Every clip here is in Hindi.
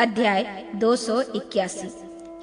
अध्याय 281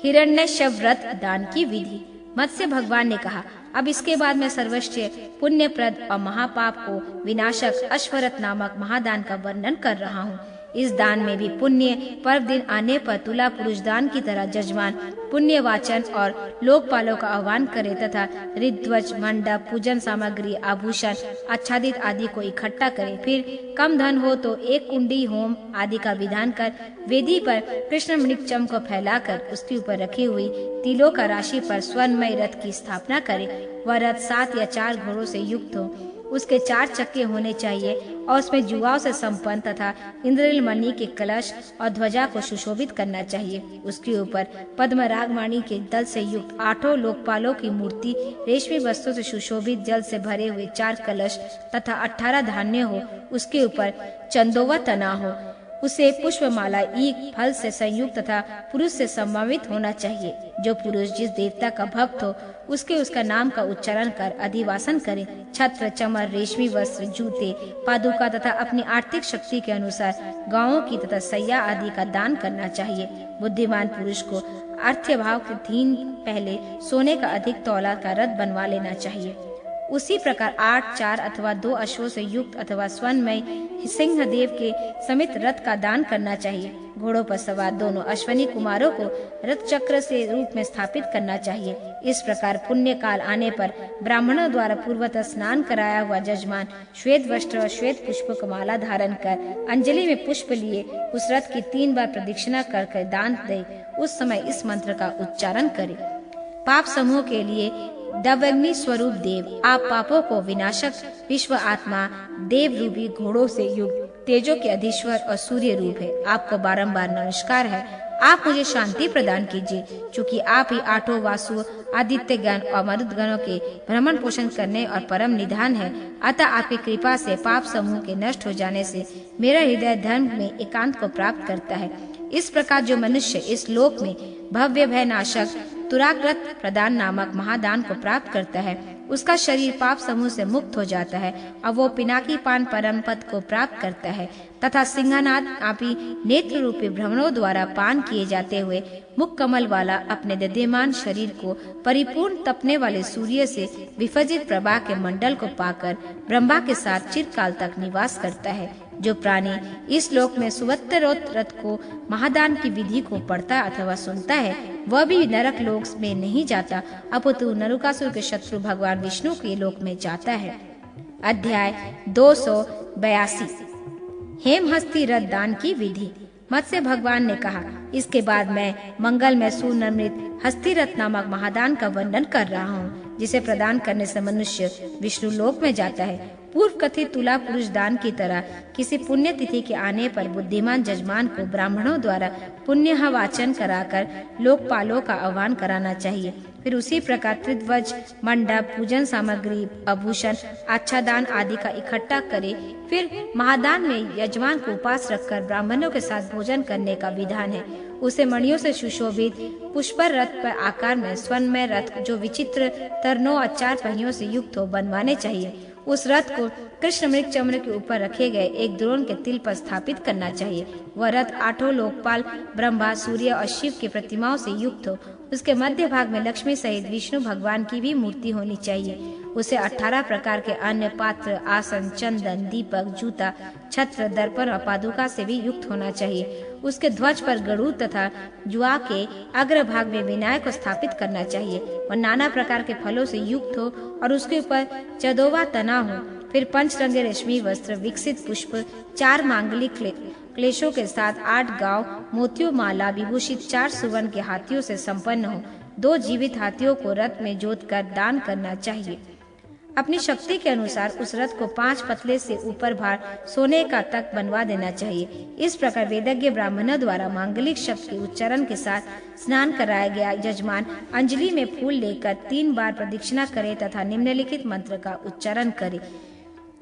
हिरण्यश्व व्रत दान की विधि। मत्स्य भगवान ने कहा, अब इसके बाद मैं सर्वश्रेष्ठ पुण्यप्रद और महापाप को विनाशक अश्वरथ नामक महादान का वर्णन कर रहा हूँ। इस दान में भी पुण्य पर्व दिन आने पर तुला पुरुष दान की तरह जजमान पुण्य वाचन और लोकपालों का आह्वान करे तथा ऋध्वज, मंडप, पूजन सामग्री, आभूषण, आच्छादित आदि को इकट्ठा करे। फिर कम धन हो तो एक कुंडी होम आदि का विधान कर वेदी पर कृष्ण मृगचम को फैलाकर उसके ऊपर रखी हुई तिलों का राशि पर स्वर्णमय रथ की स्थापना करे। वह रथ 7 या 4 घोड़ों से युक्त हो, उसके 4 चक्के होने चाहिए और उसमें जुआओं से संपन्न तथा इंद्रिल मणि के कलश और ध्वजा को सुशोभित करना चाहिए। उसके ऊपर पद्म रागमणि के दल से युक्त 8 लोकपालों की मूर्ति, रेशमी वस्त्रों से सुशोभित जल से भरे हुए 4 कलश तथा 18 धान्य हो। उसके ऊपर चंदोवा तना हो। उसे पुष्पमाला, ईख, फल से संयुक्त तथा पुरुष से सम्मानित होना चाहिए। जो पुरुष जिस देवता का भक्त हो उसका नाम का उच्चारण कर अधिवासन करे। छत्र, चमर, रेशमी वस्त्र, जूते, पादुका तथा अपनी आर्थिक शक्ति के अनुसार गांवों की तथा सैया आदि का दान करना चाहिए। बुद्धिमान पुरुष को अर्थभाव के 3 पहले सोने का अधिक तौला का रथ बनवा लेना चाहिए। उसी प्रकार 8, 4 अथवा 2 अश्वों से युक्त अथवा स्वर्णमय सिंहदेव के समेत रथ का दान करना चाहिए। घोड़ों पर सवार दोनों अश्वनी कुमारों को रथ चक्र से रूप में स्थापित करना चाहिए। इस प्रकार पुण्य काल आने पर ब्राह्मणों द्वारा पूर्वतः स्नान कराया हुआ जजमान श्वेत वस्त्र और श्वेत पुष्प का माला धारण कर अंजलि में पुष्प लिए उस रथ की 3 बार प्रदक्षिणा कर दान दे। उस समय इस मंत्र का उच्चारण करे। पाप समूह के लिए दवग्नि स्वरूप देव, आप पापों को विनाशक विश्व आत्मा देव रूपी घोड़ों से युक्त तेजों के अधीश्वर और सूर्य रूप है। आपको बारंबार नमस्कार है। आप मुझे शांति प्रदान कीजिए, क्योंकि आप ही 8 वासु, आदित्य गण और मरुद गणों के भ्रमण पोषण करने और परम निधान है। अतः आपकी कृपा से पाप समूह के नष्ट हो जाने से मेरा हृदय धर्म में एकांत को प्राप्त करता है। इस प्रकार जो मनुष्य इस लोक में भव्य भय नाशक तुराकृत प्रदान नामक महादान को प्राप्त करता है, उसका शरीर पाप समूह से मुक्त हो जाता है और वो पिनाकी पान परम पद को प्राप्त करता है तथा सिंहनाद आपी नेत्र रूपी भ्रमणों द्वारा पान किए जाते हुए मुख कमल वाला अपने दध्यमान शरीर को परिपूर्ण तपने वाले सूर्य से विफजित प्रभा के मंडल को पाकर ब्रह्मा के साथ चिरकाल तक निवास करता है। जो प्राणी इस लोक में सुवत्रोत रथ को महादान की विधि को पढ़ता अथवा सुनता है, वह भी नरक लोक में नहीं जाता, अपितु नरकासुर के शत्रु भगवान विष्णु के लोक में जाता है। अध्याय 282 हेमहस्ती रथ दान की विधि। मत्स्य भगवान ने कहा, इसके बाद मैं मंगल में सुनमृत हस्ती रथ नामक महादान का वर्णन कर रहा हूँ, जिसे प्रदान करने से मनुष्य विष्णु लोक में जाता है। पूर्व कथित तुला पुरुष दान की तरह किसी पुण्य तिथि के आने पर बुद्धिमान जजमान को ब्राह्मणों द्वारा पुण्य वाचन कराकर लोकपालों का आह्वान कराना चाहिए। फिर उसी प्रकार त्रिध्वज, मंडप, पूजन सामग्री, आभूषण, आच्छादान आदि का इकट्ठा करे। फिर महादान में यजमान को उपास रखकर ब्राह्मणों के साथ भोजन करने का विधान है। उसे मणियों से सुशोभित पुष्पर रथ पर आकार में स्वर्णमय रथ जो विचित्र तरनों और 4 पहियों से युक्त हो बनवाने चाहिए। उस रथ को कृष्ण मृग चम्र के ऊपर रखे गए एक द्रोण के तिल पर स्थापित करना चाहिए। वह रथ 8 लोकपाल ब्रह्मा, सूर्य और शिव की प्रतिमाओं से युक्त हो। उसके मध्य भाग में लक्ष्मी सहित विष्णु भगवान की भी मूर्ति होनी चाहिए। उसे 18 प्रकार के अन्य पात्र, आसन, चंदन, दीपक, जूता, छत्र, दर्पण और पादुका से भी युक्त होना चाहिए। उसके ध्वज पर गरुड़ तथा जुआ के अग्र भाग में विनायक को स्थापित करना चाहिए। वह नाना प्रकार के फलों से युक्त हो और उसके ऊपर चदोवा तना हो। फिर 5 रंगे रेशमी वस्त्र, विकसित पुष्प, 4 मांगलिक क्लेशों के साथ 8 गांव मोतियों माला विभूषित 4 सुवर्ण के हाथियों से संपन्न हो। 2 जीवित हाथियों को रथ में जोतकर दान करना चाहिए। अपनी शक्ति के अनुसार उस रथ को 5 पतले से ऊपर भार सोने का तक बनवा देना चाहिए। इस प्रकार वेदज्ञ ब्राह्मणों द्वारा मांगलिक शब्द के उच्चारण के साथ स्नान कराया गया यजमान अंजलि में फूल लेकर 3 बार प्रदक्षिणा करे तथा निम्नलिखित मंत्र का उच्चारण करे।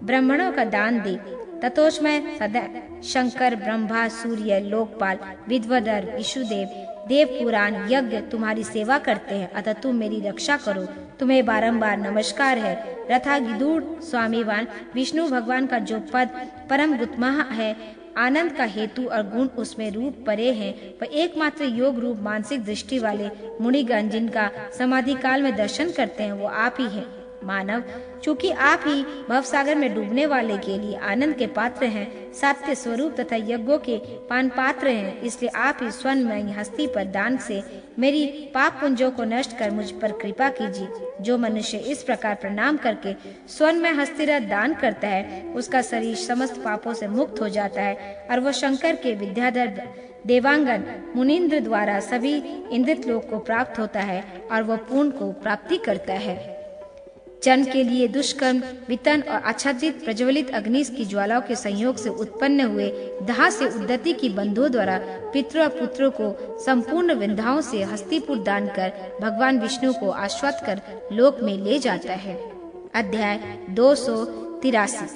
ब्राह्मणों का दान दे। ततोस्मय सदा शंकर, ब्रह्मा, सूर्य, लोकपाल, विद्वधर, विष्णुदेव, देव पुराण, यज्ञ तुम्हारी सेवा करते हैं, अतः तुम मेरी रक्षा करो। तुम्हें बारंबार नमस्कार है। रथा गिदूर स्वामीवान विष्णु भगवान का जो पद परम गुत्मा है, आनंद का हेतु और गुण उसमें रूप परे हैं, वह एकमात्र योग रूप मानसिक दृष्टि वाले मुनिगण जिनका समाधि काल में दर्शन करते हैं वो आप ही हैं। मानव, चूंकि आप ही भवसागर में डूबने वाले के लिए आनंद के पात्र हैं, सत्य स्वरूप तथा यज्ञों के पान पात्र हैं, इसलिए आप ही स्वर्ण हस्ती पर दान से मेरी पाप पुंजों को नष्ट कर मुझ पर कृपा कीजिए। जो मनुष्य इस प्रकार प्रणाम करके स्वर्ण में हस्तिरथ दान करता है, उसका शरीर समस्त पापों से मुक्त हो जाता है और वह शंकर के विद्याधर देवांगन मुनीन्द्र द्वारा सभी इंद्रित लोक को प्राप्त होता है और वह पूर्ण को प्राप्ति करता है। जन के लिए दुष्कर्म, वितन और आच्छादित प्रज्वलित अग्नि की ज्वालाओं के संयोग से उत्पन्न हुए दाह से उद्धति की बंधुओं द्वारा पितरों और पुत्रों को संपूर्ण विंध्याओं से हस्तिपुर दान कर भगवान विष्णु को आश्वस्त कर लोक में ले जाता है। अध्याय 283।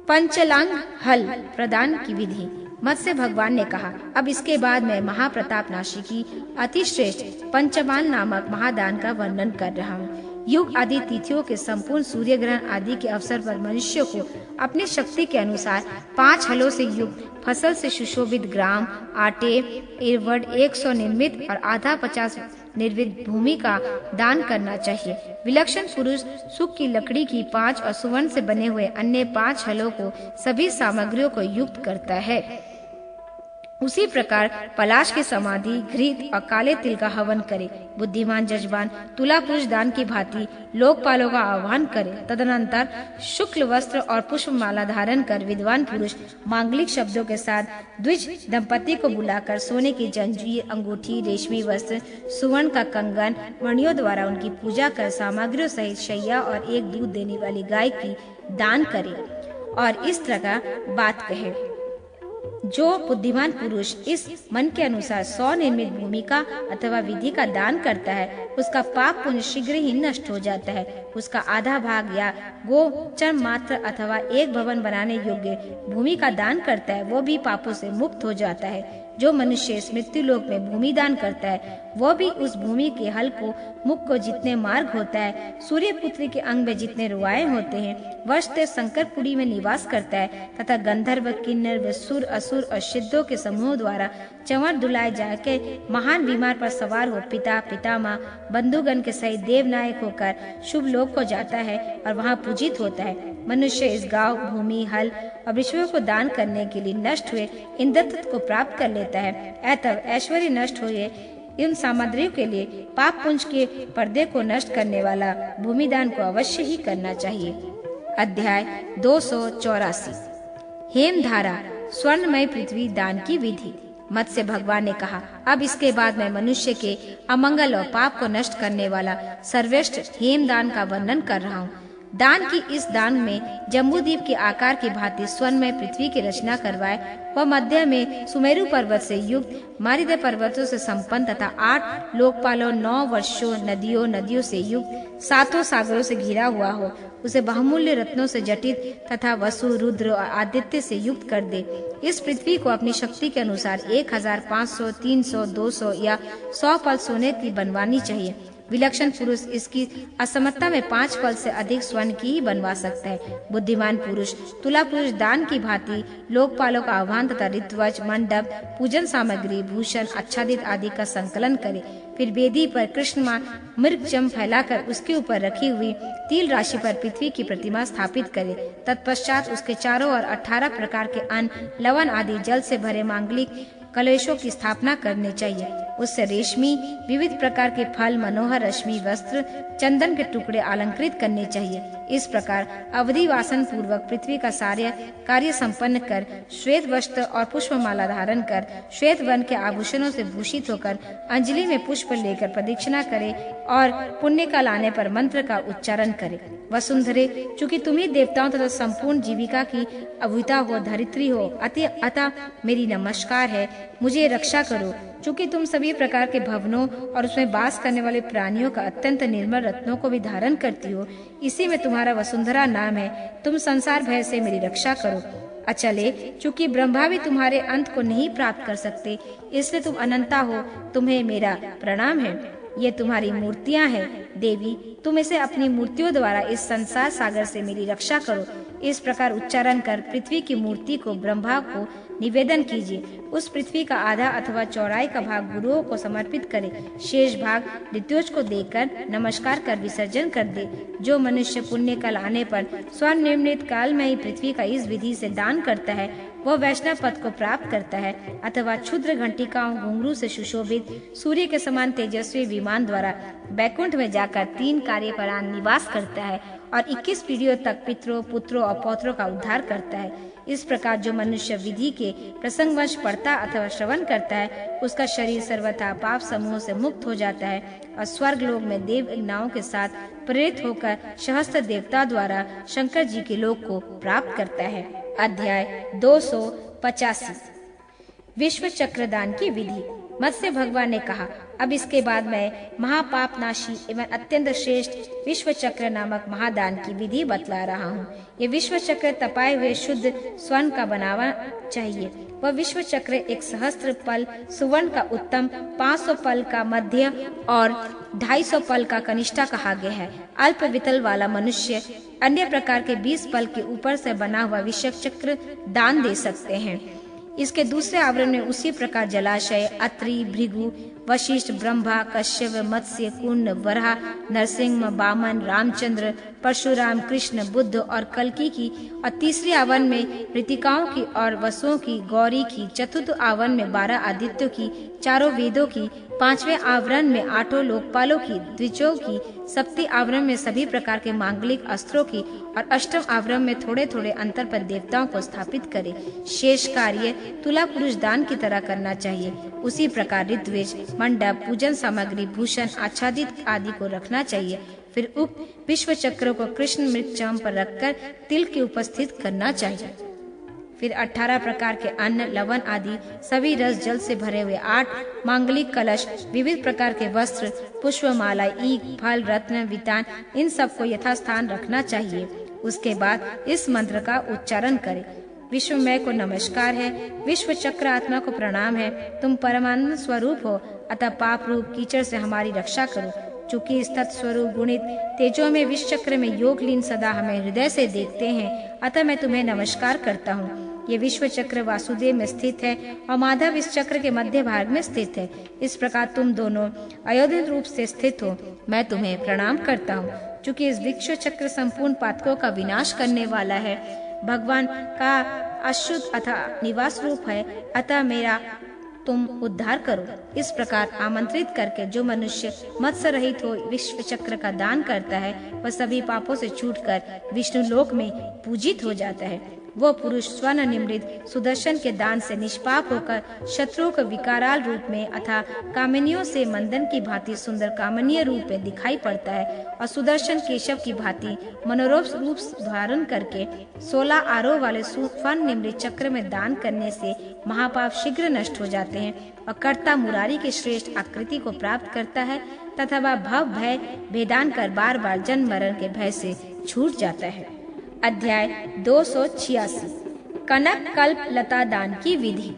पंचलांग हल प्रदान की विधि। मत्स्य भगवान ने कहा, अब इसके बाद मैं महाप्रताप नाशी की अति श्रेष्ठ पंचमान नामक महादान का वर्णन कर रहा हूँ। युग आदि तिथियों के संपूर्ण सूर्य ग्रहण आदि के अवसर पर मनुष्य को अपनी शक्ति के अनुसार 5 हलों से युक्त फसल से सुशोभित ग्राम, आटे, इरवड 100 निर्मित और आधा 50 निर्मित भूमि का दान करना चाहिए। विलक्षण पुरुष सुख की लकड़ी की 5 और सुवर्ण से बने हुए अन्य 5 हलों को सभी सामग्रियों को युक्त करता है। उसी प्रकार पलाश की समाधि, घृत और काले तिल का हवन करे। बुद्धिमान जजमान तुला पुरुष दान की भांति लोकपालों का आह्वान करे। तदनंतर शुक्ल वस्त्र और पुष्प माला धारण कर विद्वान पुरुष मांगलिक शब्दों के साथ द्विज दंपति को बुलाकर सोने की जंजीर, अंगूठी, रेशमी वस्त्र, सुवर्ण का कंगन, मणियों द्वारा उनकी पूजा कर सामग्रियों सहित शैया और एक दूध देने वाली गाय की दान करे और इस तरह बात कहे। जो बुद्धिमान पुरुष इस मन के अनुसार 100 निर्मित भूमि का अथवा विधि का दान करता है, उसका पाप पुण्य शीघ्र ही नष्ट हो जाता है। उसका आधा भाग या गोचर मात्र अथवा एक भवन बनाने योग्य भूमि का दान करता है, वो भी पापों से मुक्त हो जाता है। जो मनुष्य इस मृत्यु लोक में भूमि दान करता है, वो भी उस भूमि के हल को, मुख को जितने मार्ग होता है, सूर्य पुत्री के अंग में जितने रुआएं होते हैं, वर्ष तक शंकरपुरी में निवास करता है तथा गंधर्व, किन्नर, सुर, असुर और सिद्धों के समूह द्वारा चंवर दुलाए जाके महान विमान पर सवार हो पिता, पितामह, बंधुगण के सहित देवनायक होकर शुभ लोक को जाता है और वहाँ पूजित होता है। मनुष्य इस गांव, भूमि, हल और वृक्षों को दान करने के लिए नष्ट हुए इंद्रत्व को प्राप्त कर लेता है। अतः ऐश्वर्य नष्ट हुए इन सामग्रियों के लिए पाप पुंज के पर्दे को नष्ट करने वाला भूमि दान को अवश्य ही करना चाहिए। अध्याय 284। हेमधारा स्वर्णमय पृथ्वी दान की विधि। मत्स्य भगवान ने कहा, अब इसके बाद मैं मनुष्य के अमंगल और पाप को नष्ट करने वाला सर्वश्रेष्ठ हेमदान का वर्णन कर रहा हूँ। दान की इस दान में जम्बूद्वीप के आकार की भांति स्वर्ण में पृथ्वी की रचना करवाए। वह मध्य में सुमेरु पर्वत से युक्त, मारिद पर्वतों से संपन्न तथा 8 लोकपालों, 9 वर्षों, नदियों से युक्त, 7 सागरों से घिरा हुआ हो। उसे बहुमूल्य रत्नों से जटित तथा वसु, रुद्र और आदित्य से युक्त कर दे। इस पृथ्वी को अपनी शक्ति के अनुसार 1500, 300, 200 या 100 पल सोने की बनवानी चाहिए। विलक्षण पुरुष इसकी असमता में 5 पल से अधिक स्वर्ण की ही बनवा सकता है। बुद्धिमान पुरुष तुला पुरुष दान की भांति लोकपालों का आह्वान तथा ऋत्वज, मंडप, पूजन सामग्री, भूषण, आच्छादित आदि का संकलन करे। फिर वेदी पर कृष्ण मृगचम फैलाकर उसके ऊपर रखी हुई तिल राशि पर पृथ्वी की प्रतिमा स्थापित करे। तत्पश्चात उसके चारों ओर 18 प्रकार के अन्न, लवण आदि जल से भरे मांगलिक कलशों की स्थापना करनी चाहिए। उससे रेशमी विविध प्रकार के फल, मनोहर रश्मि वस्त्र, चंदन के टुकड़े अलंकृत करने चाहिए। इस प्रकार अवधि वासन पूर्वक पृथ्वी का सारे कार्य संपन्न कर, श्वेत वस्त्र और पुष्पमाला धारण कर, श्वेत वर्ण के आभूषणों से भूषित होकर अंजलि में पुष्प लेकर प्रदक्षिणा करे और पुण्य का लाने पर मंत्र का उच्चारण करे। वसुंधरे, चूंकि तुम्ही देवताओं तथा संपूर्ण जीविका की अभूता हो, धरित्री हो, अतः मेरी नमस्कार है, मुझे रक्षा करो। चूंकि तुम सभी प्रकार के भवनों और उसमें वास करने वाले प्राणियों का अत्यंत निर्मल रत्नों को भी धारण करती हो, इसी में तुम्हारा वसुंधरा नाम है। तुम संसार भय से मेरी रक्षा करो। अचले, चूंकि ब्रह्मा भी तुम्हारे अंत को नहीं प्राप्त कर सकते, इसलिए तुम अनंता हो, तुम्हें मेरा प्रणाम है। ये तुम्हारी मूर्तियां हैं। देवी, तुम इसे अपनी मूर्तियों द्वारा इस संसार सागर से मेरी रक्षा करो। इस प्रकार उच्चारण कर पृथ्वी की मूर्ति को ब्रह्मा को निवेदन कीजिए। उस पृथ्वी का आधा अथवा चौड़ाई का भाग गुरुओं को समर्पित करें। शेष भाग ऋत्विज को देकर नमस्कार कर विसर्जन कर दे। जो मनुष्य पुण्य काल आने पर स्वयं निर्मित काल में ही पृथ्वी का इस विधि से दान करता है, वह वैष्णव पद को प्राप्त करता है। अथवा क्षुद्र घंटिकाओं घुंघरू से सुशोभित सूर्य के समान तेजस्वी विमान द्वारा बैकुंठ में जाकर 3 कार्यपरायण निवास करता है और 21 पीढ़ियों तक पितरों, पुत्रों और पौत्रों का उद्धार करता है। इस प्रकार जो मनुष्य विधि के प्रसंगवश पढ़ता अथवा श्रवण करता है, उसका शरीर सर्वथा पाप समूह से मुक्त हो जाता है और स्वर्ग लोक में देव यज्ञों के साथ प्रेरित होकर सहस्त्र देवता द्वारा शंकर जी के लोक को प्राप्त करता है। अध्याय 285 विश्व चक्रदान की विधि। मत्स्य भगवान ने कहा, अब इसके बाद मैं महापाप नाशी एवं अत्यंत श्रेष्ठ विश्व चक्र नामक महादान की विधि बतला रहा हूँ। ये विश्व चक्र तपाए हुए शुद्ध स्वर्ण का बनावा चाहिए। वह विश्व चक्र 1 सहस्त्र पल सुवर्ण का उत्तम, 500 पल का मध्य और 250 पल का कनिष्ठा कहा गया है। अल्प वितल वाला मनुष्य अन्य प्रकार के 20 पल के ऊपर से बना हुआ विश्व चक्र दान दे सकते हैं। इसके दूसरे आवरण में उसी प्रकार जलाशय, अत्रि, भृगु, वशिष्ठ, ब्रह्मा, कश्यप, मत्स्य, कुंड, वराह, नरसिंह, वामन, रामचंद्र, परशुराम, कृष्ण, बुद्ध और कल्कि की, और तीसरे आवरण में ऋतिकाओं की और वसुओं की, गौरी की, चतुर्थ आवरण में 12 आदित्यों की, 4 वेदों की, 5वें आवरण में 8 लोकपालों की, द्विजों की, 7वें आवरण में सभी प्रकार के मांगलिक अस्त्रों की और 8वें आवरण में थोड़े थोड़े अंतर पर देवताओं को स्थापित करे। शेष कार्य तुला पुरुष दान की तरह करना चाहिए। उसी प्रकार ऋत्विज, मंडप, पूजन सामग्री, भूषण, आच्छादित आदि को रखना चाहिए। फिर उक्त विश्व चक्र को कृष्ण मृगचाम पर रखकर तिल के उपस्थित करना चाहिए। फिर 18 प्रकार के अन्न, लवण आदि सभी रस जल से भरे हुए 8 मांगलिक कलश, विविध प्रकार के वस्त्र, पुष्पमाला, ईख, फल, रत्न, वितान, इन सबको यथास्थान रखना चाहिए। उसके बाद इस मंत्र का उच्चारण करें। विश्वमय को नमस्कार है, विश्व चक्र आत्मा को प्रणाम है। तुम परमानंद स्वरूप हो, अतः पाप रूप कीचड़ से हमारी रक्षा करो। चूंकि इस तत्स्वरूप गुणित तेजो में विश्व चक्र में योग लीन सदा हमें हृदय से देखते हैं, अतः मैं तुम्हें नमस्कार करता हूँ। ये विश्व चक्र वासुदेव में स्थित है और माधव इस चक्र के मध्य भाग में स्थित है। इस प्रकार तुम दोनों अयोध्या रूप से स्थित हो, मैं तुम्हें प्रणाम करता हूँ। चूंकि इस विश्व चक्र संपूर्ण पातकों का विनाश करने वाला है, भगवान का अशुद्ध अथा निवास रूप है, अतः मेरा तुम उद्धार करो। इस प्रकार आमंत्रित करके जो मनुष्य मत्स्य रहित हो विश्व चक्र का दान करता है, वह सभी पापों से छूटकर विष्णु लोक में पूजित हो जाता है। वो पुरुष स्वर्ण निमृत सुदर्शन के दान से निष्पाप होकर शत्रुओं को विकाराल रूप में अथा कामिनियों से मंदन की भांति सुंदर कामनीय रूप में दिखाई पड़ता है और सुदर्शन केशव की भांति मनोरम रूप धारण करके 16 आरोह वाले स्वर्ण निमृत चक्र में दान करने से महापाप शीघ्र नष्ट हो जाते हैं और कर्ता मुरारी की श्रेष्ठ आकृति को प्राप्त करता है तथा वह भव भय भेदान कर बार बार जन्म मरण के भय से छूट जाता है। अध्याय 286 कनक कल्प लता दान की विधि।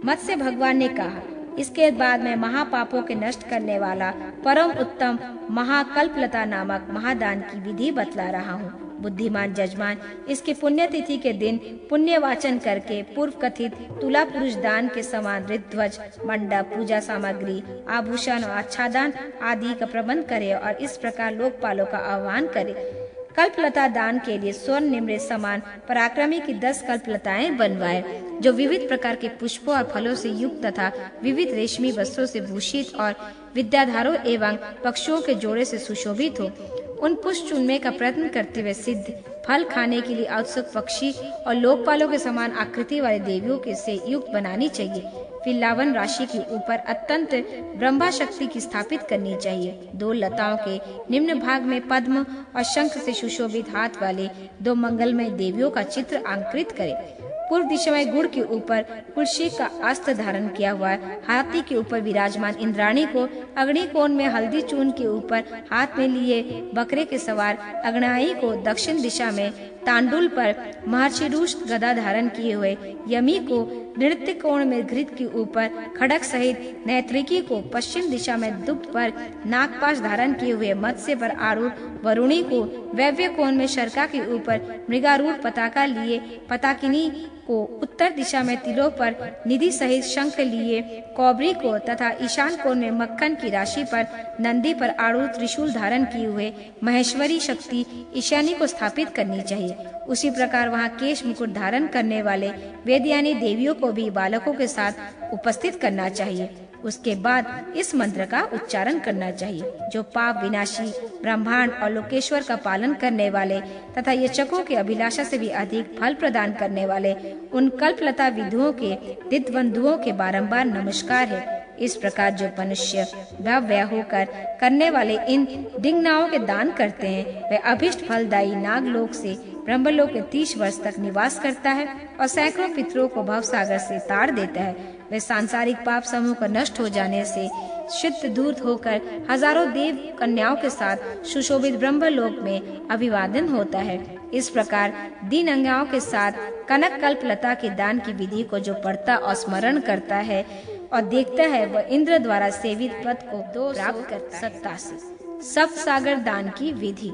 मत्स्य भगवान ने कहा, इसके बाद मैं महापापों के नष्ट करने वाला परम उत्तम महाकल्प लता नामक महादान की विधि बतला रहा हूँ। बुद्धिमान जजमान इसके पुण्यतिथि के दिन पुण्य वाचन करके पूर्व कथित तुला पुरुष दान के समान ऋध्वज, मंडप, पूजा सामग्री, आभूषण और आच्छादन आदि का प्रबंध करे और इस प्रकार लोकपालों का आह्वान करे। कल्पलता दान के लिए स्वर्ण निमृत समान पराक्रमी की 10 कल्पलताएं बनवाए, जो विविध प्रकार के पुष्पों और फलों से युक्त तथा विविध रेशमी वस्त्रों से भूषित और विद्याधारों एवं पक्षियों के जोड़े से सुशोभित हो। उन पुष्प चुनने का प्रयत्न करते हुए सिद्ध, फल खाने के लिए उत्सुक पक्षी और लोकपालों के समान आकृति वाले देवियों के से युक्त बनानी चाहिए। फिर लावन राशि के ऊपर अत्यंत ब्रह्मा शक्ति की स्थापित करनी चाहिए। 2 लताओं के निम्न भाग में पद्म और शंख से सुशोभित हाथ वाले 2 मंगलमय देवियों का चित्र अंकित करें। पूर्व दिशा में गुड़ के ऊपर कुर्सी का अस्त्र धारण किया हुआ हाथी के ऊपर विराजमान इंद्राणी को, अग्निकोण में हल्दी चूर्ण के ऊपर हाथ में लिए बकरे के सवार अग्नाई को, दक्षिण दिशा में तांडुल पर महर्षि ऋष गदा धारण किए हुए, यमी को नृत्य कोण में घृत के ऊपर खड़ग सहित नैत्रिकी को पश्चिम दिशा में दुप्त पर नागपाश धारण किए हुए, मत्स्य पर आरूढ़ वरुणी को वैव्य कोण में शर्का के ऊपर मृगारूढ़ पताका लिए, पताकिनी को उत्तर दिशा में तिलों पर निधि सहित शंख लिए, कौबरी को तथा ईशान कोण में मक्खन की राशि पर नंदी पर आरूढ़ त्रिशूल धारण किए हुए महेश्वरी शक्ति ईशानी को स्थापित करनी चाहिए। उसी प्रकार वहाँ केश मुकुट धारण करने वाले वेदयानी देवियों को भी बालकों के साथ उपस्थित करना चाहिए। उसके बाद इस मंत्र का उच्चारण करना चाहिए, जो पाप विनाशी, ब्रह्मांड और लोकेश्वर का पालन करने वाले तथा यचकों के अभिलाषा से भी अधिक फल प्रदान करने वाले उन कल्पलता विधुओं के दिव्यबंधुओं के बारंबार नमस्कार है। इस प्रकार जो मनुष्य भव्य होकर करने वाले इन डिंगनाओं के दान करते हैं, वे अभिष्ट फलदायी नागलोक से ब्रह्मलोक के 30 वर्ष तक निवास करता है और सैकड़ों पितरों को भवसागर से ताड़ देता है। वे सांसारिक पाप समूह का नष्ट हो जाने से शुद्ध दूर होकर हजारों देव कन्याओं के साथ सुशोभित ब्रह्मलोक में अभिवादन होता है। इस प्रकार दीन अंगाओं के साथ कनक कल्पलता के दान की विधि को जो पढ़ता और स्मरण करता है और देखता है, वह इंद्र द्वारा सेवित पद को प्राप्त करता है। 87 सप्त सागर दान की विधि।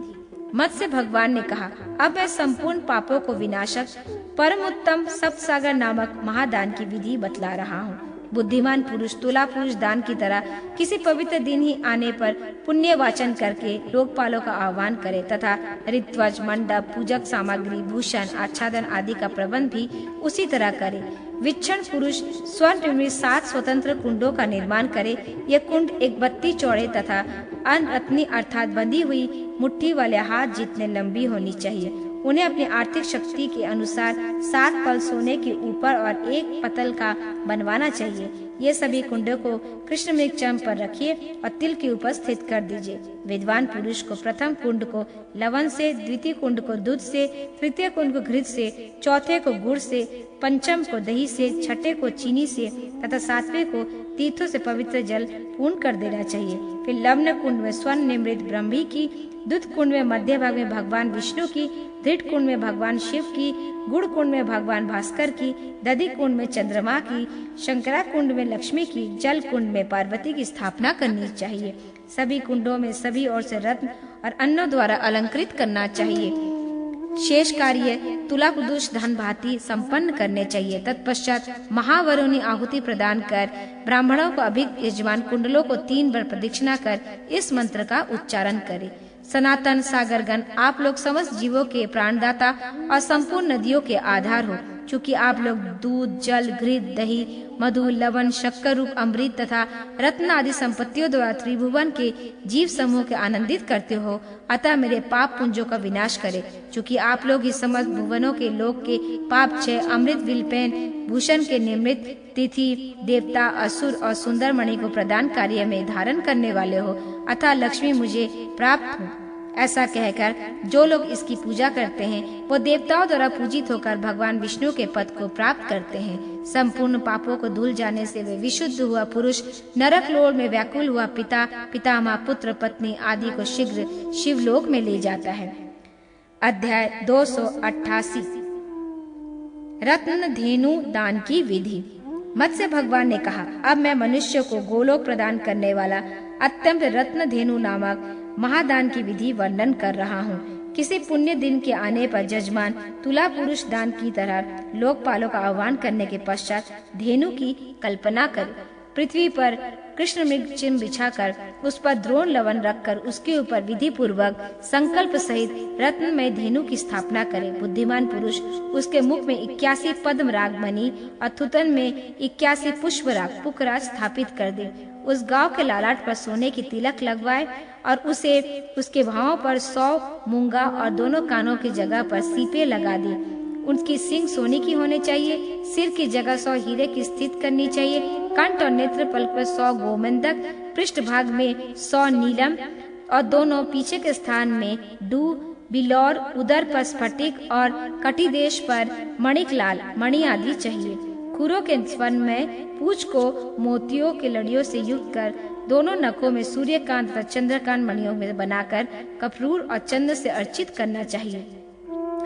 मत्स्य भगवान ने कहा, अब मैं संपूर्ण पापों को विनाशक परम उत्तम सप्त सागर नामक महादान की विधि बतला रहा हूँ। बुद्धिमान पुरुष तुला पुरुष दान की तरह किसी पवित्र दिन ही आने पर पुण्य वाचन करके लोकपालों का आह्वान करे तथा ऋत्वज, मंडप, पूजक सामग्री, भूषण, आच्छादन आदि का प्रबंध भी उसी तरह करे। विचक्षण पुरुष स्वर्ण निर्मित 7 स्वतंत्र कुंडों का निर्माण करे। ये कुंड एक बत्ती चौड़े तथा अनरत्नी अर्थात बंधी हुई मुट्ठी वाले हाथ जितने लंबी होनी चाहिए। उन्हें अपनी आर्थिक शक्ति के अनुसार 7 पल सोने के ऊपर और 1 पतल का बनवाना चाहिए। ये सभी कुंडों को कृष्ण मृगचम पर रखिए और तिल के ऊपर स्थित कर दीजिए। विद्वान पुरुष को प्रथम कुंड को लवण से, द्वितीय कुंड को दूध से, तृतीय कुंड को घृत से, चौथे को गुड़ से, पंचम को दही से, छठे को चीनी से तथा 7वें को तीर्थों से पवित्र जल पूर्ण कर देना चाहिए। फिर लवण कुंड में स्वर्ण निर्मित ब्रह्मी की, दूध कुंड में मध्य भाग में भगवान विष्णु की, धृत कुंड में भगवान शिव की, गुड़ कुंड में भगवान भास्कर की, दधि कुंड में चंद्रमा की, शंकरा कुंड में लक्ष्मी की, जल कुंड में पार्वती की स्थापना करनी चाहिए। सभी कुंडों में सभी ओर से रत्न और अन्नों द्वारा अलंकृत करना चाहिए। शेष कार्य तुला पुरुष धन भांति संपन्न करने चाहिए। तत्पश्चात महावरुणी आहुति प्रदान कर ब्राह्मणों को अभिज्ञ यजमान कुंडलों को 3 बार प्रदक्षिणा कर इस मंत्र का उच्चारण करे। सनातन सागरगण, आप लोग समस्त जीवों के प्राणदाता और संपूर्ण नदियों के आधार हो। चूँकि आप लोग दूध, जल, घृत, दही, मधु, लवण, शक्कर रूप अमृत तथा रत्न आदि संपत्तियों द्वारा त्रिभुवन के जीव समूह के आनंदित करते हो, अतः मेरे पाप पुंजों का विनाश करे। चूँकि आप लोग इस समस्त भुवनों के लोक के पाप क्षय, अमृत विलपेन, भूषण के निमित्त, तिथि, देवता, असुर और सुंदर मणि को प्रदान कार्य में धारण करने वाले हो, अतः लक्ष्मी मुझे प्राप्त हो। ऐसा कहकर जो लोग इसकी पूजा करते हैं, वो देवताओं द्वारा पूजित होकर भगवान विष्णु के पद को प्राप्त करते हैं। संपूर्ण पापों को धुल जाने से वे विशुद्ध हुआ पुरुष नरक लोक में व्याकुल हुआ पिता, पितामह, पुत्र, पत्नी आदि को शीघ्र शिवलोक में ले जाता है। अध्याय 288 रत्न धेनु दान की विधि। मत्स्य भगवान ने कहा, अब मैं मनुष्य को गोलोक प्रदान करने वाला अत्यंत रत्न धेनु नामक महादान की विधि वर्णन कर रहा हूँ। किसी पुण्य दिन के आने पर जजमान तुला पुरुष दान की तरह लोकपालों का आह्वान करने के पश्चात धेनु की कल्पना करे। पृथ्वी पर कृष्ण मृग चिन्ह बिछाकर उस पर द्रोण लवण रखकर उसके ऊपर विधि पूर्वक संकल्प सहित रत्नमय धेनु की स्थापना करे। बुद्धिमान पुरुष उसके मुख में 81 पद्म राग मणि और थुतन में 81 पुष्प राग पुखराज स्थापित कर दे। उस गांव के लालाट पर सोने की तिलक लगवाए और उसे उसके भावों पर 100 मूंगा और दोनों कानों की जगह पर सीपे लगा दी। उनकी सींग सोने की होनी चाहिए। सिर की जगह 100 हीरे की स्थित करनी चाहिए। कंठ और नेत्र पलक पर 100 गोमंदक, पृष्ठ भाग में 100 नीलम और दोनों पीछे के स्थान में डू, बिलौर, उदर पर स्फटिक और कटिदेश पर मणिक लाल मणि आदि चाहिए। खुरों के स्वर्ण में पूंछ को मोतियों के लड़ियों से युक्त कर दोनों नखों में सूर्यकांत तथा चंद्रकांत मणियों में बनाकर कपूर और चंद्र से अर्चित करना चाहिए।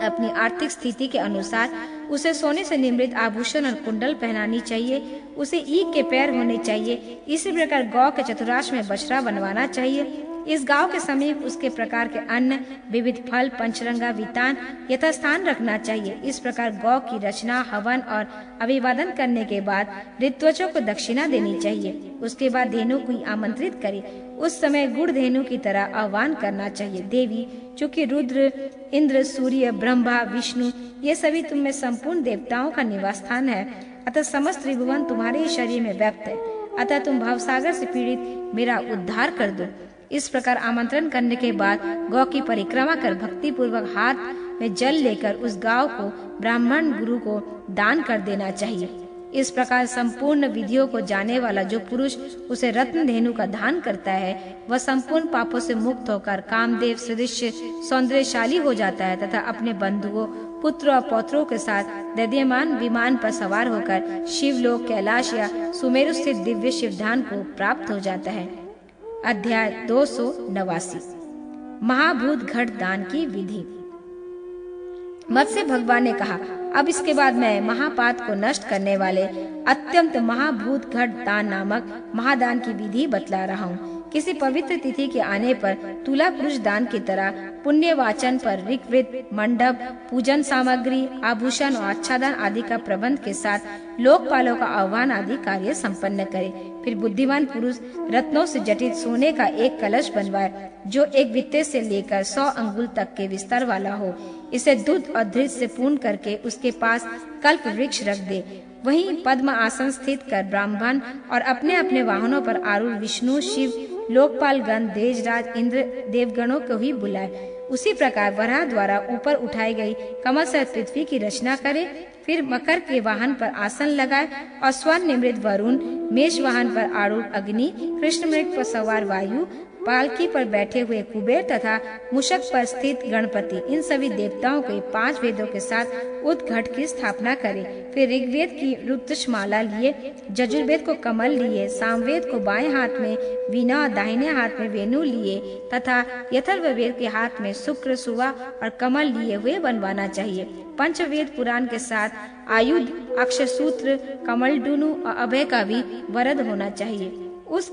अपनी आर्थिक स्थिति के अनुसार उसे सोने से निर्मित आभूषण और कुंडल पहनानी चाहिए। उसे ईख के पैर होने चाहिए। इसी प्रकार गौ के चतुराश्र में बछड़ा बनवाना चाहिए। इस गांव के समीप उसके प्रकार के अन्न, विविध फल, पंचरंगा वितान यथास्थान रखना चाहिए। इस प्रकार गौ की रचना, हवन और अभिवादन करने के बाद ऋत्विजों को दक्षिणा देनी चाहिए। उसके बाद धेनु को आमंत्रित करे। उस समय गुड़ धेनु की तरह आह्वान करना चाहिए। देवी, चूंकि रुद्र, इंद्र, सूर्य, ब्रह्मा, विष्णु ये सभी तुम में संपूर्ण देवताओं का निवास स्थान है, अतः समस्त त्रिभुवन तुम्हारे ही शरीर में व्याप्त है, अतः तुम भवसागर से पीड़ित मेरा उद्धार कर दो। इस प्रकार आमंत्रण करने के बाद गौ की परिक्रमा कर भक्ति पूर्वक हाथ में जल लेकर उस गांव को ब्राह्मण गुरु को दान कर देना चाहिए। इस प्रकार संपूर्ण विधियों को जाने वाला जो पुरुष उसे रत्न धेनु का दान करता है, वह संपूर्ण पापों से मुक्त होकर कामदेव सदृश सौंदर्यशाली हो जाता है तथा अपने बंधुओं, पुत्र और पौत्रों के साथ दैदीयमान विमान पर सवार होकर शिवलोक, कैलाश या सुमेरु स्थित दिव्य शिवधाम को प्राप्त हो जाता है। अध्याय 289 महाभूत घट दान की विधि। मत्स्य भगवान ने कहा, अब इसके बाद मैं महापात को नष्ट करने वाले अत्यंत महाभूत घट दान नामक महादान की विधि बतला रहा हूँ। किसी पवित्र तिथि के आने पर तुला पुरुष दान की तरह पुण्य वाचन पर ऋग्वेद, मंडप, पूजन सामग्री, आभूषण और आच्छादन आदि का प्रबंध के साथ लोकपालों का आह्वान आदि कार्य संपन्न करे। फिर बुद्धिमान पुरुष रत्नों से जटित सोने का एक कलश बनवाए जो एक वित्ते से लेकर 100 अंगुल तक के विस्तार वाला हो। इसे दूध और घृत से पूर्ण करके उसके पास कल्प वृक्ष रख दे। वहीं पद्म आसन स्थित कर ब्राह्मण और अपने अपने वाहनों पर आरूढ़ विष्णु, शिव, लोकपाल गण, देजराज, इंद्र देवगणों को ही बुलाए। उसी प्रकार वराह द्वारा ऊपर उठाई गई कमल से पृथ्वी की रचना करे। फिर मकर के वाहन पर आसन लगाए और स्वर्ण निमृत वरुण, मेष वाहन पर आरूढ़ अग्नि, कृष्ण मृग पर सवार वायु, पालकी पर बैठे हुए कुबेर तथा मूषक पर स्थित गणपति, इन सभी देवताओं के 5 वेदों के साथ उद्घट की स्थापना करे। फिर ऋग्वेद की रुद्रमाला लिए, यजुर्वेद को कमल लिए, सामवेद को बाएं हाथ में वीणा, दाहिने हाथ में वेणु लिए तथा अथर्ववेद के हाथ में शुक्र, सुवा और कमल लिए हुए बनवाना चाहिए। पंचवेद पुराण के साथ आयुध, अक्षसूत्र, कमलडुनु और अभय का भी वरद होना चाहिए। उस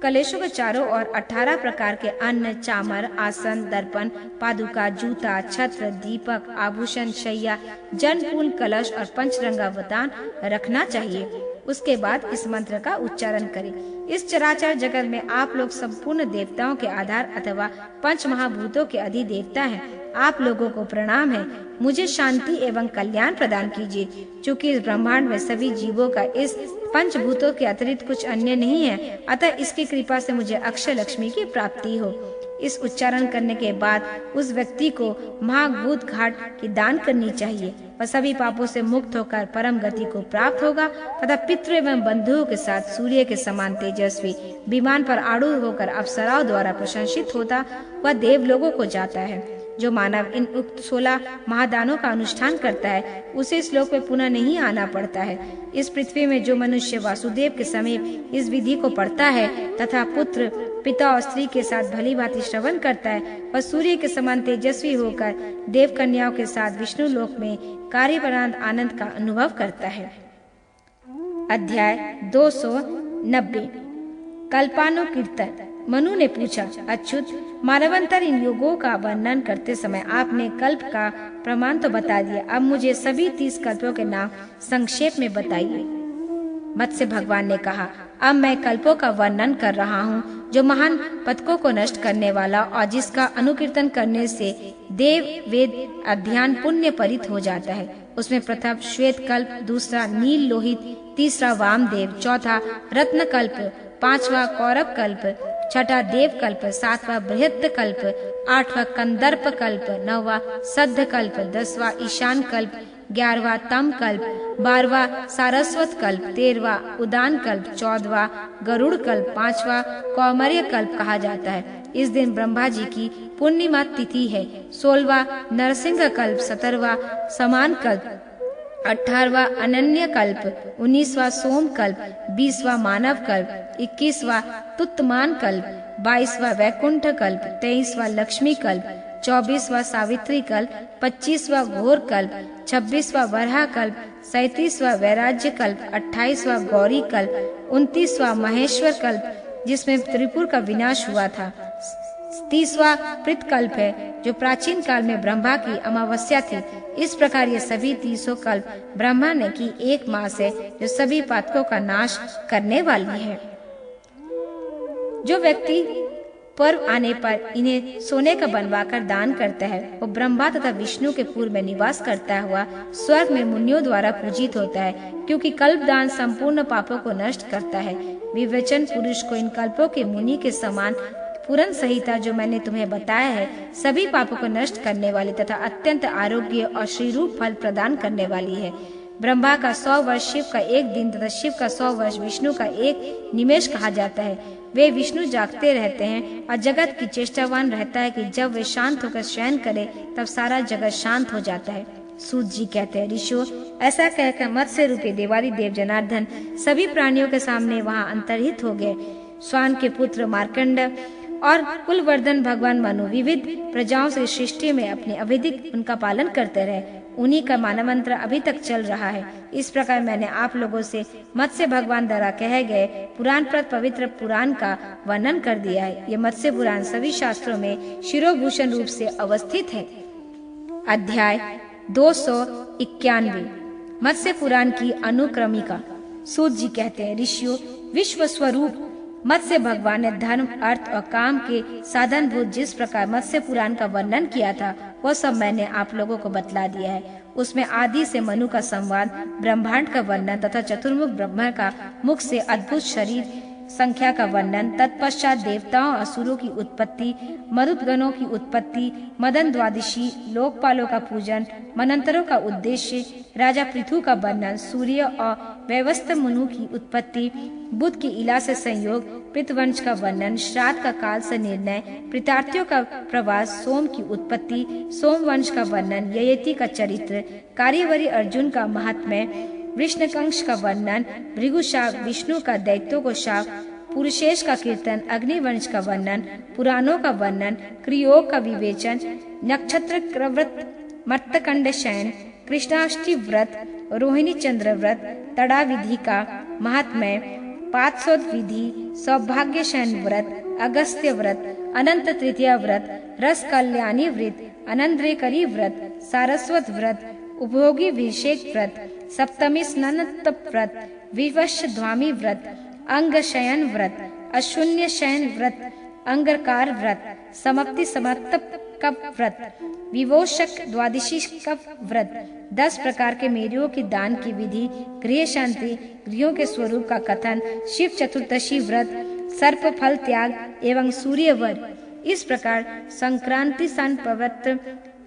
कलेशों के चारों ओर 18 प्रकार के अन्न, चामर, आसन, दर्पण, पादुका, जूता, छत्र, दीपक, आभूषण, शैया, जनपूल, कलश और पंचरंगा वदान रखना चाहिए। उसके बाद इस मंत्र का उच्चारण करें। इस चराचर जगत में आप लोग संपूर्ण देवताओं के आधार अथवा पंच महाभूतों के अधिदेवता हैं। आप लोगों को प्रणाम है। मुझे शांति एवं कल्याण प्रदान कीजिए। चूँकि इस ब्रह्मांड में सभी जीवों का इस पंचभूतों के अतिरिक्त कुछ अन्य नहीं है, अतः इसकी कृपा से मुझे अक्षय लक्ष्मी की प्राप्ति हो। इस उच्चारण करने के बाद उस व्यक्ति को महाभूत घाट की दान करनी चाहिए। वह सभी पापों से मुक्त होकर परम गति को प्राप्त होगा तथा पितृ एवं बंधुओं के साथ सूर्य के समान तेजस्वी विमान पर आरूढ़ होकर अप्सराओं द्वारा प्रशंसित होता वह देवलोकों को जाता है। जो मानव इन उक्त 16 महादानों का अनुष्ठान करता है उसे इस लोक में पुनः नहीं आना पड़ता है। इस पृथ्वी में जो मनुष्य वासुदेव के समीप इस विधि को पढ़ता है तथा पुत्र, पिता और स्त्री के साथ भली भांति श्रवण करता है, वह सूर्य के समान तेजस्वी होकर देव कन्याओं के साथ विष्णु लोक में कार्यपरांत आनंद का अनुभव करता है। अध्याय 290 कल्पानु कीर्तन। मनु ने पूछा, अच्युत, मानवंतर इन योगों का वर्णन करते समय आपने कल्प का प्रमाण तो बता दिया, अब मुझे सभी 30 कल्पों के नाम संक्षेप में बताइए। मत्स्य भगवान ने कहा, अब मैं कल्पों का वर्णन कर रहा हूँ जो महान पतकों को नष्ट करने वाला और जिसका अनुकीर्तन करने से देव वेद अध्ययन पुण्य परित हो जाता है। उसमें प्रथम श्वेत कल्प, दूसरा नील लोहित, तीसरा वामदेव, चौथा रत्न कल्प, पांचवा कौरव कल्प, छठा देव कल्प, सातवां बृहद कल्प, आठवां कंदर्प कल्प, नौवां सद्ध कल्प, 10वां ईशान कल्प, 11वां तम कल्प, 12वां सारस्वत कल्प, 13वां उदान कल्प, 14वां गरुड़ कल्प, 5वां कौमर्य कल्प कहा जाता है। इस दिन ब्रह्मा जी की पूर्णिमा तिथि है। 16वां नरसिंह कल्प, 17वां समान कल्प, 18वां अनन्य कल्प, 19वां सोम कल्प, 20वां मानव कल्प, 21वां तुत्तमान कल्प, 22वां वैकुंठ कल्प, 23वां लक्ष्मी कल्प, 24वां सावित्री कल्प, 25वां घोर कल्प, 26वां वराह कल्प, 37वां वैराज्य कल्प, 28वां गौरी कल्प, 29वां महेश्वर कल्प जिसमें त्रिपुर का विनाश हुआ था, 30वां प्रीत कल्प है जो प्राचीन काल में ब्रह्मा की अमावस्या थी। इस प्रकार ये सभी 30 कल्प ब्रह्मा ने की एक मास है जो सभी पातकों का नाश करने वाली है। जो व्यक्ति पर्व आने पर इन्हें सोने का बनवाकर दान करता है वो ब्रह्मा तथा विष्णु के पूर्व में निवास करता हुआ स्वर्ग में मुनियों द्वारा पूजित होता है, क्योंकि कल्प दान संपूर्ण पापों को नष्ट करता है। विवेचन पुरुष को इन कल्पों के मुनि के समान पूर्ण संहिता जो मैंने तुम्हें बताया है सभी पापों को नष्ट करने वाली तथा अत्यंत आरोग्य और श्रीरूप फल प्रदान करने वाली है। ब्रह्मा का 100 वर्ष शिव का एक दिन तथा शिव का 100 वर्ष विष्णु का एक निमेष कहा जाता है। वे विष्णु जागते रहते हैं और जगत की चेष्टावान रहता है कि जब वे शांत होकर शयन करे तब सारा जगत शांत हो जाता है। सूत जी कहते हैं, ऋषियों ऐसा कहकर मत्स्य रूपी देवादी देव जनार्दन सभी प्राणियों के सामने वहां अंतर्हित हो गए। स्वान के पुत्र मार्कंड और कुलवर्धन भगवान मनु विविध प्रजाओं से सृष्टि में अपने अविधिक उनका पालन करते रहे। उन्हीं का मानवंत्र अभी तक चल रहा है। इस प्रकार मैंने आप लोगों से मत्स्य भगवान द्वारा कहे गए पुराण पर पवित्र पुराण का वर्णन कर दिया है। ये मत्स्य पुराण सभी शास्त्रों में शिरोभूषण रूप से अवस्थित है। अध्याय 291 मत्स्य पुराण की अनुक्रमिका। सूत जी कहते हैं, ऋषियों विश्व स्वरूप मत्स्य भगवान ने धर्म अर्थ और काम के साधनभूत जिस प्रकार मत्स्य पुराण का वर्णन किया था वह सब मैंने आप लोगों को बतला दिया है। उसमें आदि से मनु का संवाद, ब्रह्मांड का वर्णन तथा चतुर्मुख ब्रह्मा का मुख से अद्भुत शरीर संख्या का वर्णन, तत्पश्चात देवताओं असुरों की उत्पत्ति, मरुदगणों की उत्पत्ति, मदन द्वादशी, लोकपालों का पूजन, मनंतरों का उद्देश्य, राजा पृथु का वर्णन, सूर्य और वैवस्त्र मनु की उत्पत्ति, बुध की इला से संयोग, पृथवंश का वर्णन, श्राद्ध का काल से निर्णय, प्रीतार्थियों का प्रवास, सोम की उत्पत्ति, सोमवंश का वर्णन, ययति का चरित्र, कार्यवरी अर्जुन का महात्म्य, विष्णुकंश का वर्णन, भृगुशाप, विष्णु का दैत्यों को शाप, पुरुषेश का कीर्तन, अग्निवंश का वर्णन, पुराणों का वर्णन, क्रियोग का विवेचन, नक्षत्र व्रत, मर्तकंड शयन, कृष्णाष्टमी व्रत, रोहिणी चंद्र व्रत, तड़ा विधि का महात्म्य, पादसोद विधि, सौभाग्य शयन व्रत, अगस्त्य व्रत, अनंत तृतीया व्रत, रस कल्याणी व्रत, अनंद्रेकरी व्रत, सारस्वत व्रत, उपभोगी अभिषेक व्रत, सप्तमी स्नान व्रत, विवश ध्वामी व्रत, अंग शयन व्रत, अशून्य शयन व्रत, अंगकार व्रत, समाप्ति समर्तक कप व्रत, विवोशक द्वादशी कप व्रत, 10 प्रकार के मेरियों की दान की विधि, गृह शांति, गृहों के स्वरूप का कथन, शिव चतुर्दशी व्रत, सर्प फल त्याग एवं सूर्य व्रत। इस प्रकार संक्रांति सन पवित्र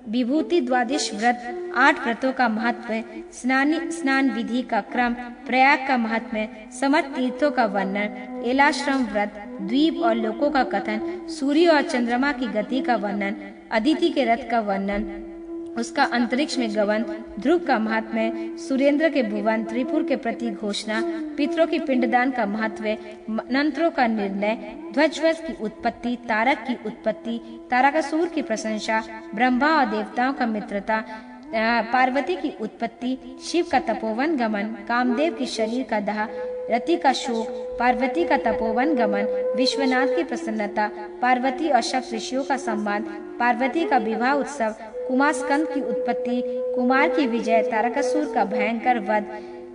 विभूति द्वादश व्रत, 8 व्रतों का महत्व, स्नान विधि का क्रम, प्रयाग का महत्व, समर्थ तीर्थों का वर्णन, एलाश्रम व्रत, द्वीप और लोकों का कथन, सूर्य और चंद्रमा की गति का वर्णन, अदिति के रथ का वर्णन, उसका अंतरिक्ष में गमन, ध्रुव का महात्म्य, सुरेंद्र के भुवन, त्रिपुर के प्रति घोषणा, पितरों की पिंडदान का महत्व, मंत्रों का निर्णय, ध्वजवत की उत्पत्ति, तारक की उत्पत्ति, तारकासुर की प्रशंसा, ब्रह्मा और देवताओं का मित्रता, पार्वती की उत्पत्ति, शिव का तपोवन गमन, कामदेव की शरीर का दाह, रति का शोक, पार्वती का तपोवन गमन, विश्वनाथ की प्रसन्नता, पार्वती और सप्त ऋषियों का संवाद, पार्वती का विवाह उत्सव, कुमार स्कंद की उत्पत्ति, कुमार की विजय, तारकासुर का भयंकर वध,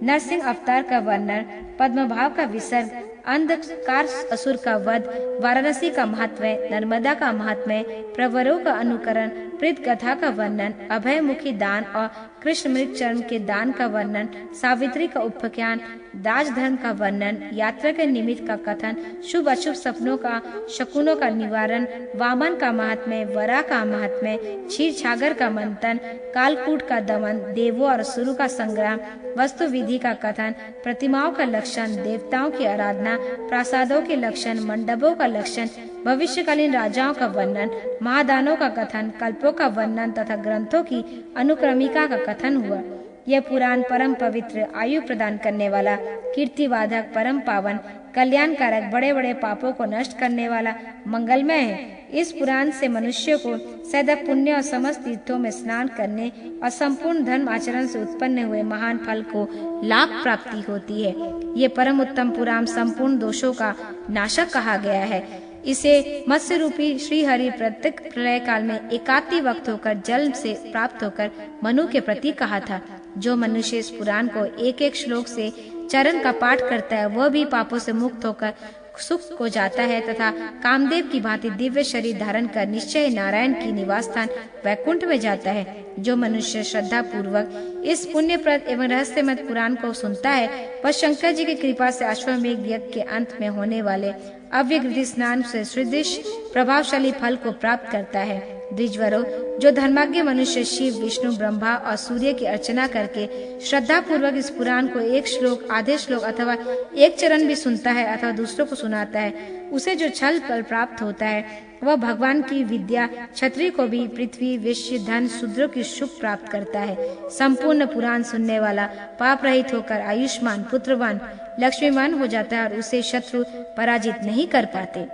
नरसिंह अवतार का वर्णन, पद्मभाव का विसर्ग, अंधकार असुर का वध, वाराणसी का महत्व, नर्मदा का महत्व, प्रवरों का अनुकरण, प्रीत कथा का वर्णन, अभय मुखी दान और कृष्ण मृग चर्म के दान का वर्णन, सावित्री का उपाख्यान, राजधर्म का वर्णन, यात्रा के निमित्त का कथन, शुभ अशुभ सपनों का शकुनों का निवारण, वामन का महात्म्य, वरा का महात्म्य, क्षीर छागर का मंथन, कालकूट का दमन, देवों और असुरों का संग्राम, वस्तु विधि का कथन, प्रतिमाओं का लक्षण, देवताओं की आराधना, प्रासादों के लक्षण, मंडपों का लक्षण, भविष्यकालीन राजाओं का वर्णन, महादानों का कथन, कल्पों का वर्णन तथा ग्रंथों की अनुक्रमिका का कथन हुआ। यह पुराण परम पवित्र, आयु प्रदान करने वाला, कीर्तिवाधक, परम पावन, कल्याणकारक, बड़े बड़े पापों को नष्ट करने वाला, मंगलमय है। इस पुराण से मनुष्य को सदैव पुण्य और समस्त तीर्थों में स्नान करने और संपूर्ण धर्म आचरण से उत्पन्न हुए महान फल को लाभ प्राप्ति होती है। ये परम उत्तम पुराण संपूर्ण दोषों का नाशक कहा गया है। इसे मत्स्य रूपी श्री हरि प्रत्येक प्रलय काल में एकाती वक्त होकर जल से प्राप्त होकर मनु के प्रति कहा था। जो मनुष्य इस पुराण को एक एक श्लोक से चरण का पाठ करता है वह भी पापों से मुक्त होकर सुख को जाता है तथा कामदेव की भांति दिव्य शरीर धारण कर निश्चय नारायण की निवास स्थान वैकुंठ में जाता है। जो मनुष्य श्रद्धा पूर्वक इस पुण्यप्रद एवं रहस्यमय पुराण को सुनता है वह शंकर जी की कृपा से अश्वमेध यज्ञ के अंत में होने वाले अव्यकृत स्नान से सदृश प्रभावशाली फल को प्राप्त करता है। द्विजवरों, जो धर्माज्ञ मनुष्य शिव, विष्णु, ब्रह्मा और सूर्य की अर्चना करके श्रद्धा पूर्वक इस पुराण को एक श्लोक, आधे श्लोक अथवा एक चरण भी सुनता है अथवा दूसरों को सुनाता है, उसे जो छल फल प्राप्त होता है वह भगवान की विद्या क्षत्रिय को भी पृथ्वी, विश्व, धन, शूद्रों की सुख प्राप्त करता है। संपूर्ण पुराण सुनने वाला पाप रहित होकर आयुष्मान, पुत्रवान, लक्ष्मीवान हो जाता है और उसे शत्रु पराजित नहीं कर पाते।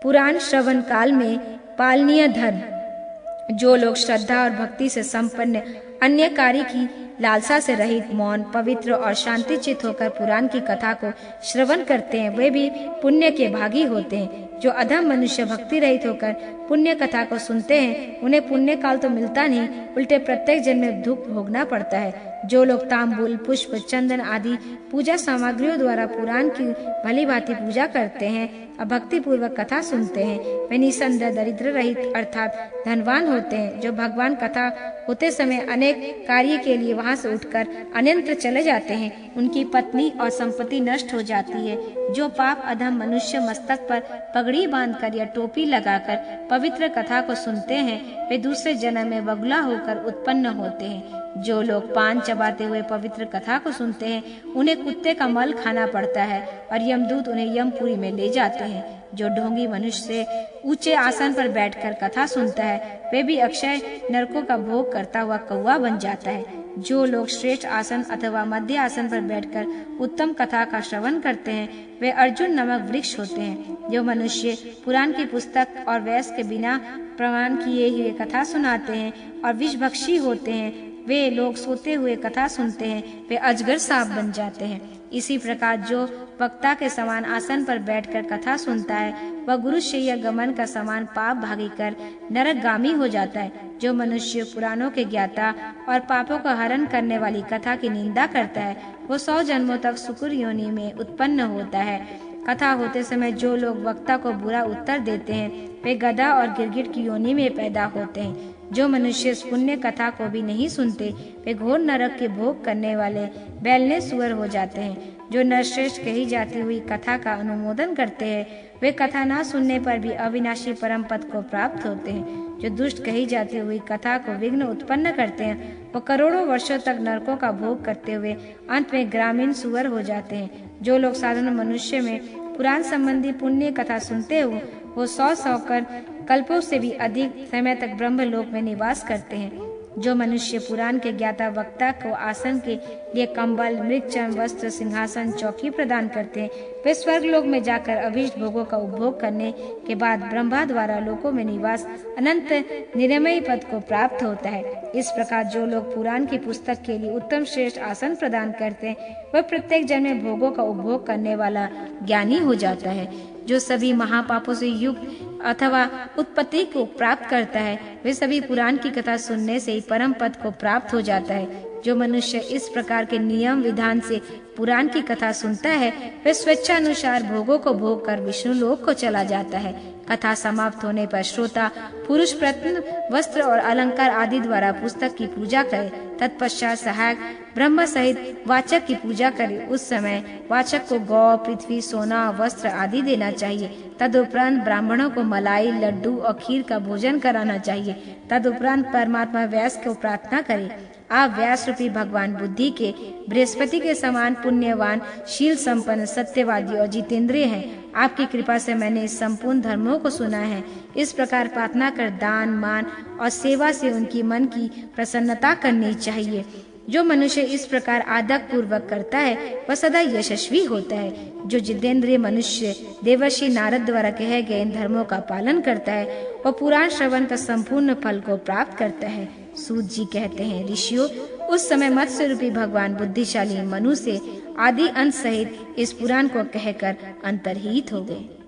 पुराण श्रवण काल में पालनीय धर्म। जो लोग श्रद्धा और भक्ति से संपन्न, अन्य कार्य की लालसा से रहित, मौन, पवित्र और शांति चित्त होकर पुराण की कथा को श्रवण करते हैं वे भी पुण्य के भागी होते हैं। जो अधम मनुष्य भक्ति रहित होकर पुण्य कथा को सुनते हैं उन्हें पुण्य काल तो मिलता नहीं, उल्टे प्रत्येक जन्म में दुख भोगना पड़ता है। जो लोग तांबूल, पुष्प, चंदन आदि पूजा सामग्रियों द्वारा पुराण की भली भांति पूजा करते हैं और भक्ति पूर्वक कथा सुनते हैं वे निसंदेह दरिद्र रहित अर्थात धनवान होते हैं। जो भगवान कथा होते समय अनेक कार्य के लिए वहां से उठकर अन्यत्र चले जाते हैं उनकी पत्नी और संपत्ति नष्ट हो जाती है। जो पाप अधम मनुष्य मस्तक पर पगड़ी बांधकर या टोपी लगाकर पवित्र कथा को सुनते हैं वे दूसरे जन्म में बगुला होकर उत्पन्न होते हैं। जो लोग पान चबाते हुए पवित्र कथा को सुनते हैं उन्हें कुत्ते का मल खाना पड़ता है और यमदूत उन्हें यमपुरी में ले जाते हैं। जो ढोंगी मनुष्य से ऊंचे आसन पर बैठकर कथा सुनता है वे भी अक्षय नरकों का भोग करता हुआ कौवा बन जाता है। जो लोग श्रेष्ठ आसन अथवा मध्य आसन पर बैठकर उत्तम कथा का श्रवण करते हैं वे अर्जुन नामक वृक्ष होते हैं। जो मनुष्य पुराण की पुस्तक और व्यास के बिना प्रमाण किए हुए कथा सुनाते हैं और विषभक्षी होते हैं वे लोग सोते हुए कथा सुनते हैं वे अजगर सांप बन जाते हैं। इसी प्रकार जो वक्ता के समान आसन पर बैठकर कथा सुनता है वह गुरु शैया गमन का समान पाप भागी कर नरकगामी हो जाता है। जो मनुष्य पुराणों के ज्ञाता और पापों का हरण करने वाली कथा की निंदा करता है वो 100 जन्मों तक सुकुर योनि में उत्पन्न होता है। कथा होते समय जो लोग वक्ता को बुरा उत्तर देते हैं वे गधा और गिरगिट की योनि में पैदा होते हैं। जो मनुष्य इस पुण्य कथा को भी नहीं सुनते वे घोर नरक के भोग करने वाले बैलने सुअर हो जाते हैं। जो नरश्रेष्ठ कही जाती हुई कथा का अनुमोदन करते हैं वे कथा न सुनने पर भी अविनाशी परम पद को प्राप्त होते हैं। जो दुष्ट कही जाती हुई कथा को विघ्न उत्पन्न करते हैं वो करोड़ों वर्षों तक नरकों का भोग करते हुए अंत में ग्रामीण सुअर हो जाते हैं। जो लोग साधारण मनुष्य में पुराण संबंधी पुण्य कथा सुनते हो वो 100 कर कल्पों से भी अधिक समय तक ब्रह्मलोक में निवास करते हैं। जो मनुष्य पुराण के ज्ञाता वक्ता को आसन के लिए कंबल, मृगचर्म, वस्त्र, सिंहासन, चौकी प्रदान करते हैं वे स्वर्ग लोक में जाकर अभीष्ट भोगों का उपभोग करने के बाद ब्रह्मा द्वारा लोकों में निवास अनंत निरमय पद को प्राप्त होता है। इस प्रकार जो लोग पुराण की पुस्तक के लिए उत्तम श्रेष्ठ आसन प्रदान करते हैं वह प्रत्येक जन्म में भोगों का उपभोग करने वाला ज्ञानी हो जाता है। जो सभी महापापों से युक्त अथवा उत्पत्ति को प्राप्त करता है वे सभी पुराण की कथा सुनने से ही परम पद को प्राप्त हो जाता है। जो मनुष्य इस प्रकार के नियम विधान से पुराण की कथा सुनता है वह स्वेच्छानुसार भोगों को भोग कर विष्णु लोक को चला जाता है। कथा समाप्त होने पर श्रोता पुरुष प्रत्न, वस्त्र और अलंकार आदि द्वारा पुस्तक की पूजा करे। तत्पश्चात सहायक ब्रह्म सहित वाचक की पूजा करे। उस समय वाचक को गौ, पृथ्वी, सोना, वस्त्र आदि देना चाहिए। तदुपरांत ब्राह्मणों को मलाई, लड्डू और खीर का भोजन कराना चाहिए। तदुपरांत परमात्मा व्यास को प्रार्थना करे। आप व्यास रूपी भगवान बुद्धि के बृहस्पति के समान पुण्यवान, शील संपन्न, सत्यवादी और जितेंद्रिय हैं। आपकी कृपा से मैंने इस संपूर्ण धर्मों को सुना है। इस प्रकार प्रार्थना कर दान, मान और सेवा से उनकी मन की प्रसन्नता करनी चाहिए। जो मनुष्य इस प्रकार आदक पूर्वक करता है वह सदा यशस्वी होता है। जो जितेंद्रिय मनुष्य देवर्षि नारद द्वारा कहे गए इन धर्मों का पालन करता है वह पुराण श्रवण का संपूर्ण फल को प्राप्त करता है। सूत जी कहते हैं, ऋषियों, उस समय मत्स्य रूपी भगवान बुद्धिशाली मनु से आदि अंत सहित इस पुराण को कहकर अंतर्हित हो गए।